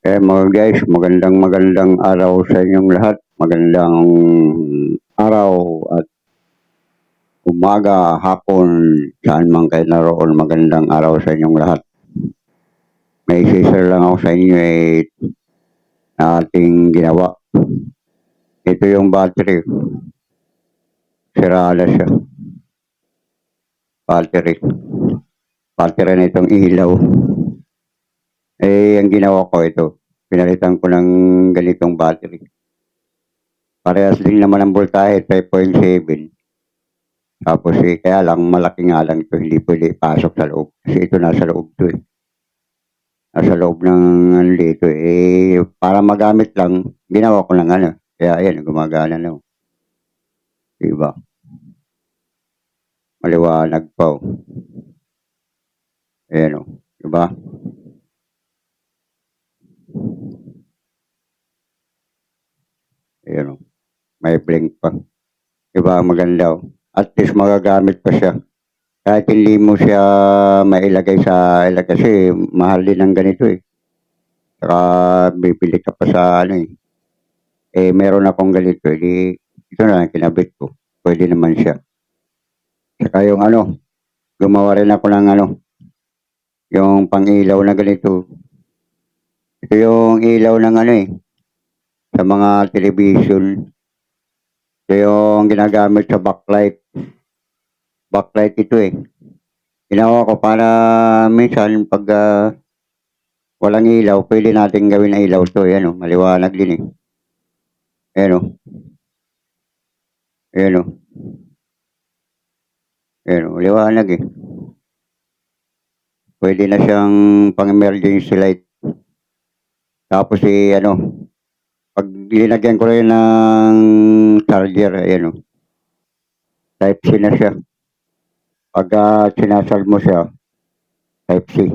Mga guys, magandang araw sa inyong lahat. Magandang araw at umaga, hapon, saan man kayo naroon, magandang araw sa inyong lahat. May share lang ako sa inyo na ating ginawa. Ito yung battery. Sirala siya. Battery. Battery na itong ilaw. Ang ginawa ko ito. Pinalitan ko ng ganitong battery. Parehas din naman ang voltahe, 5.7. Tapos kaya lang malaki nga lang ito, hindi pwede ipasok sa loob. Kasi ito nasa loob to eh. Nasa loob ng ano dito para magamit lang, ginawa ko ng ano. Kaya ayan, gumagana na. Diba? Maliwanag pa oh. Ayan oh. Diba? Ayan oh. May blink pa. Diba? Maganda oh. At least magagamit pa siya. Kahit hindi mo siya mailagay sa kasi mahal din ng ganito eh. Saka bibili ka pa sa ano eh. Meron akong ganito ito na lang kinabit ko. Pwede naman siya. Saka yung ano, gumawa rin ako ng ano, yung pang-ilaw na ganito. Ito yung ilaw ng ano sa mga television. Ito yung ginagamit sa backlight. Backlight ito Ginawa ko para minsan pag walang ilaw, pwede natin gawin na ilaw to. Ayan maliwanag din Ayan Ayan Ayan maliwanag Pwede na siyang pang-emergency light. Tapos pag linagyan ko rin ng charger, ayan Type C na siya. Pag sinasal mo siya, Type C.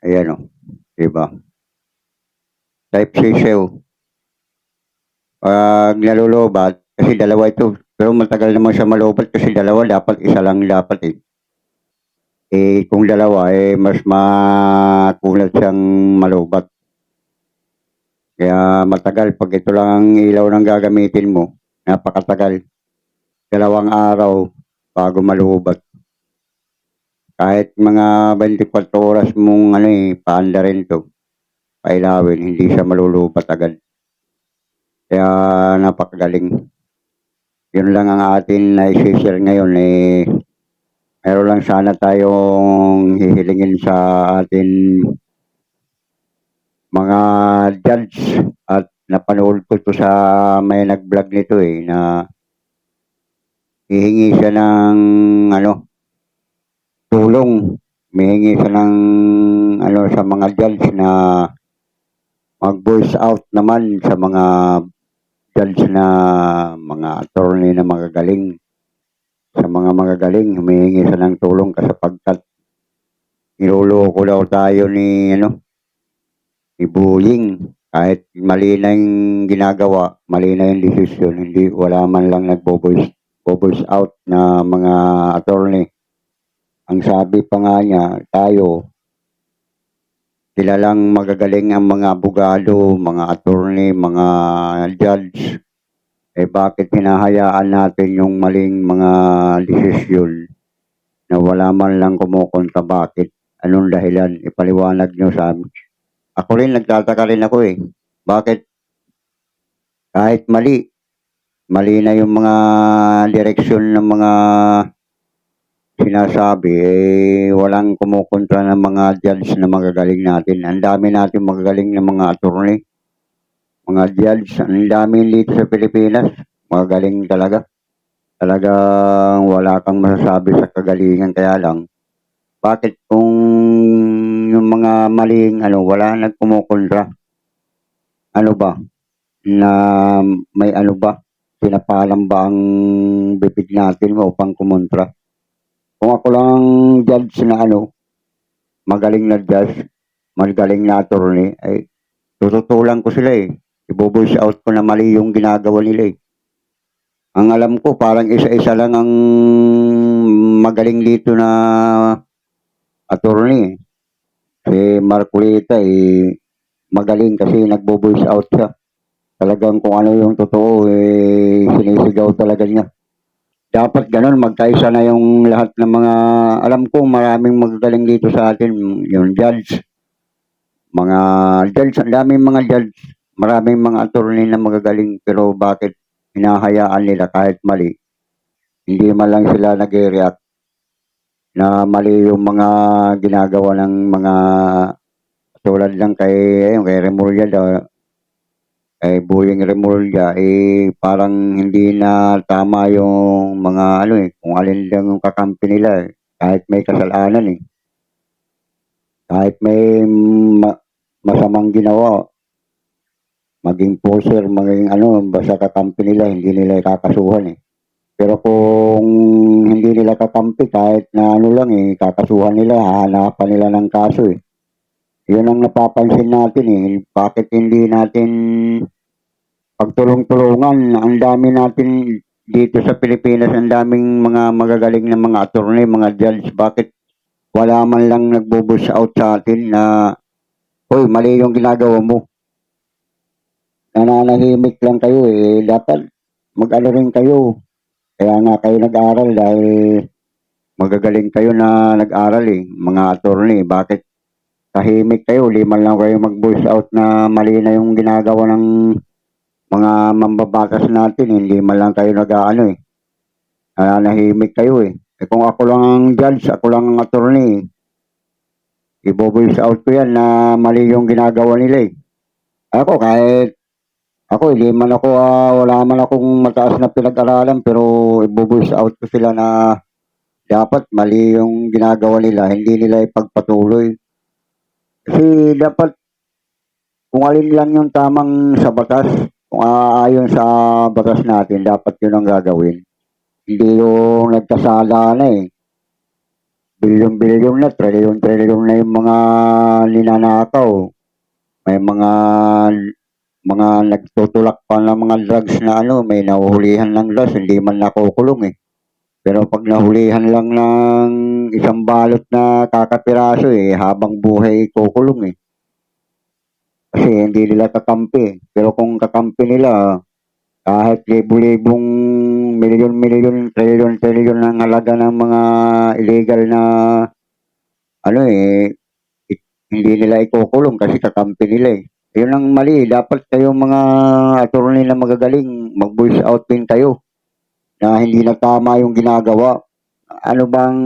Ayan diba? Type C siya Pag nalulubat, kasi dalawa ito. Pero matagal naman siya malubat kasi dalawa, dapat isa lang dapat kung dalawa, mas makunat siyang malubat. Kaya matagal, pag ito lang ang ilaw ng gagamitin mo, napakatagal. 2 araw bago malubat. Kahit mga 24 oras mong paanda rin to, pailawin, hindi siya malulubat agad. Kaya napakagaling. Yun lang ang atin na i-share ngayon meron lang sana tayong hihilingin sa atin mga judge at napanood ko to sa may nag-vlog nito na hihingi siya ng tulong. Humihingi siya ng sa mga judge na mag-voice out naman sa mga judge na mga attorney na magagaling. Sa mga magagaling, humihingi siya ng tulong sapagkat niloloko daw tayo ni Boying. Kahit mali na yung ginagawa, mali na yung desisyon, wala man lang nagbo-voice out na mga attorney. Ang sabi pa nga niya, sila lang magagaling ang mga abogado, mga attorney, mga judge. Bakit hinahayaan natin yung maling mga desisyon na wala man lang kumukontra? Bakit? Anong dahilan? Ipaliwanag nyo sa amin. Ako rin, nagtataka rin ako Bakit? Kahit mali na yung mga direksyon ng mga sinasabi, walang kumukontra ng mga judge na magagaling natin. Ang dami natin magagaling ng mga attorney, mga judge. Ang dami dito sa Pilipinas. Magagaling talaga. Talagang wala kang masasabi sa kagalingan. Kaya lang, bakit kung yung mga maling wala nagkumukontra? Ano ba? Na may pinapalam ba ang bibig natin upang kumontra? Kung ako lang judge na magaling na judge, magaling na attorney, tututulan ko sila i-voice out ko na mali yung ginagawa nila Ang alam ko, parang isa-isa lang ang magaling dito na attorney Si Marcolita, magaling kasi nagbo-voice out siya. Talagang kung ano yung totoo, sinisigaw talaga niya. Dapat ganun, magkaisa na yung lahat ng mga, alam ko maraming magagaling dito sa atin, yung judge, mga judge, ang daming mga judge, maraming mga attorney na magagaling, pero bakit hinahayaan nila kahit mali, hindi man lang sila nag-react na mali yung mga ginagawa ng mga tulad lang kay, ayun, kay Remulla daw, kay Boying Remulla, parang hindi na tama yung mga ano kung alin lang yung kakampi nila kahit may kasalanan kahit may masamang ginawa, maging poser, maging ano, basta kakampi nila, hindi nila kakasuhan Pero kung hindi nila kakampi, kahit na ano lang kakasuhan nila, hahanapan nila ng kaso Yun ang napapansin natin Bakit hindi natin pagtulong-tulungan? Ang dami natin dito sa Pilipinas, ang daming mga magagaling na mga attorney, mga judge. Bakit wala man lang nagbo-voice out sa atin na, hoy, mali yung ginagawa mo. Nananahimik lang kayo Dapat mag-ano rin kayo. Kaya nga kayo nag-aral dahil magagaling kayo na nag-aral mga attorney. Bakit tahimik kayo? Di man lang kayo mag-voice out na mali na yung ginagawa ng mga mambabatas natin. Hindi man lang kayo nag-ano nananahimik kayo kung ako lang ang judge, ako lang ang attorney, i-voice out ko yan na mali yung ginagawa nila Ako kahit ako, hindi man ako, wala man akong mataas na pinag-aralan pero i-voice out ko sila na dapat mali yung ginagawa nila, hindi nila ipagpatuloy. Kasi dapat kung alin lang yung tamang sa batas, kung aayon sa batas natin, dapat yun ang gagawin. Hindi yung nagkasala na Bilyon-bilyon na, trilyon-trilyon na yung mga ninanakaw. May mga nagtutulak pa ng mga drugs na may nahuhulihan ng drugs, hindi man nakukulong Pero pag nahulihan lang ng isang balot na kakapiraso habang buhay kukulong Kasi hindi nila kakampi Pero kung kakampi nila, kahit libo-libong milyon-milyon, trilyon-trilyon ng halaga ng mga illegal na ano hindi nila ikukulong kasi kakampi nila Yun ang mali. Dapat kayong mga attorney na magagaling, mag-voice out din kayo na hindi na tama yung ginagawa. Ano bang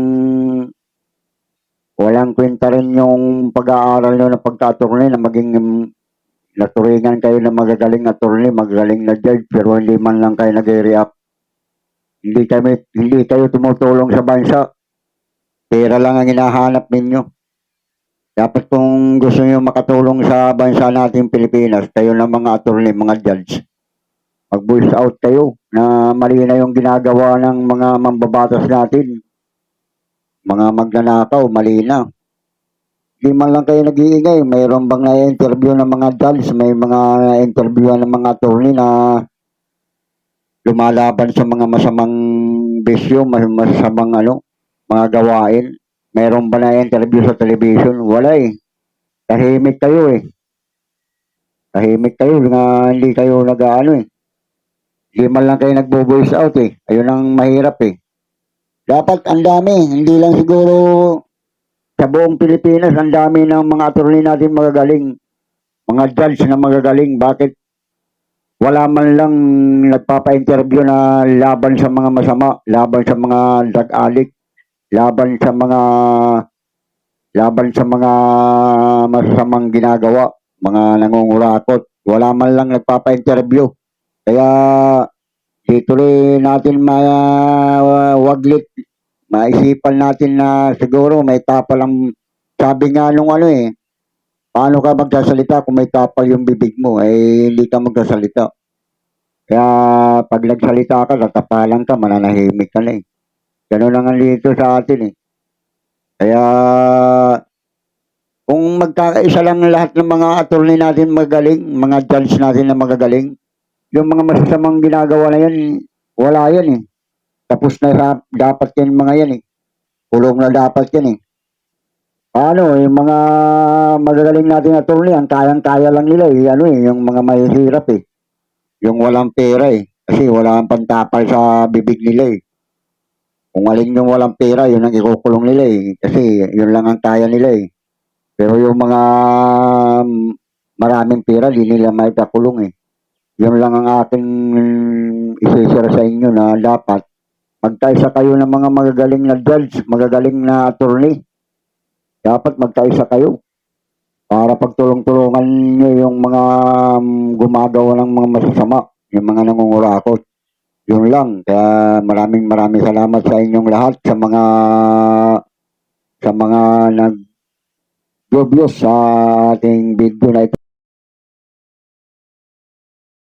walang kwenta rin yung pag-aaral nyo ng pagka-attorney na maging naturingan kayo na magagaling attorney, magagaling na judge, pero hindi man lang kayo nag-react. Hindi kayo tumutulong sa bansa. Pera lang ang hinahanap ninyo. Dapat kung gusto niyo makatulong sa bansa natin Pilipinas, kayo na mga attorney, mga judge, mag-voice out kayo na mali na yung ginagawa ng mga mambabatas natin. Mga magnanakaw, mali na. Di man lang kayo nag-iingay. Mayroon bang na-interview ng mga judge, may mga na-interview ng mga attorney na lumalaban sa mga masamang bisyo, masamang mga gawain. Mayroon ba na-interview sa television? Wala Tahimik kayo Tahimik kayo na hindi kayo nag-ano Hindi man lang kayo nagbo-voice out Ayun ang mahirap Dapat ang dami, hindi lang siguro sa buong Pilipinas, ang dami ng mga attorney natin magagaling. Mga judge na magagaling. Bakit wala man lang nagpapa-interview na laban sa mga masama, laban sa mga drug addict, laban sa mga masasamang ginagawa, mga nangungurakot. Wala man lang nagpapa-interview. Kaya dito rin natin mawaglit, maisipan natin na siguro may tapal ang sabi nga nung paano ka magsasalita kung may tapal yung bibig mo, hindi ka magsasalita. Kaya pag nagsalita ka, tatapalan ka, mananahimik ka na Ganun lang ang dito sa atin Kaya kung magkakaisa lang lahat ng mga attorney natin magaling, mga judge natin na magagaling, yung mga masasamang ginagawa na yan, wala yan Tapos na dapat yan mga yan Kulong na dapat yan Ano, yung mga magagaling nating attorney, ang kayang-kaya lang nila eh, ano eh, yung mga mahihirap eh. Yung walang pera eh. Kasi wala kang pantapal sa bibig nila eh. Kung alin yung walang pera, yun ang ikukulong nila eh. Kasi yun lang ang kaya nila eh. Pero yung mga maraming pera, di nila may kakulong eh. Yun lang ang aking isisira sa inyo na dapat magkaisa kayo ng mga magagaling na judge, magagaling na attorney. Dapat magkaisa kayo para pagtulong-tulungan nyo yung mga gumagawa ng mga masasama, yung mga nangungurakot. Yun lang. Kaya maraming salamat sa inyong lahat sa mga nag-views sa ating video na ito.